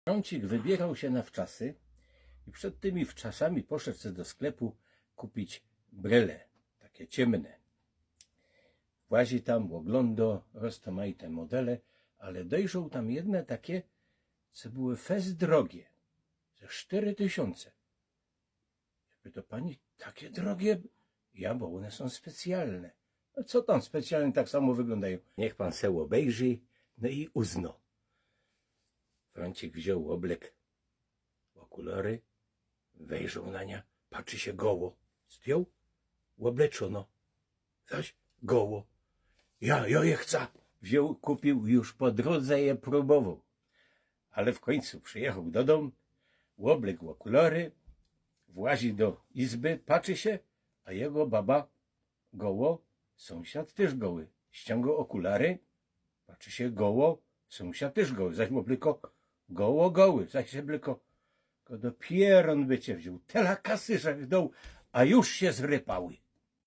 Frącik wybierał się na wczasy i przed tymi wczasami poszedł sobie do sklepu kupić bryle, takie ciemne. Włazi tam, ogląda rozmaite modele, ale dojrzał tam jedne takie, co były fest drogie, ze 4000. Ja pytam, pani, takie drogie? Ja, bo one są specjalne. No co tam specjalne, tak samo wyglądają. Niech pan se obejrzy, no i uzno. Frącik wziął oblek, okulary, wejrzał na nie, patrzy się goło. Zdjął, obleczono. Zaś goło. Ja je chcę. Wziął, kupił, już po drodze je próbował. Ale w końcu przyjechał do domu, oblekł okulary, włazi do izby, patrzy się, a jego baba goło, sąsiad też goły. Ściągał okulary, patrzy się goło, sąsiad też goły. Zaś obliko goły, zaś obliko dopiero on by cię wziął. Tela kasy, że w dół, a już się zrypały.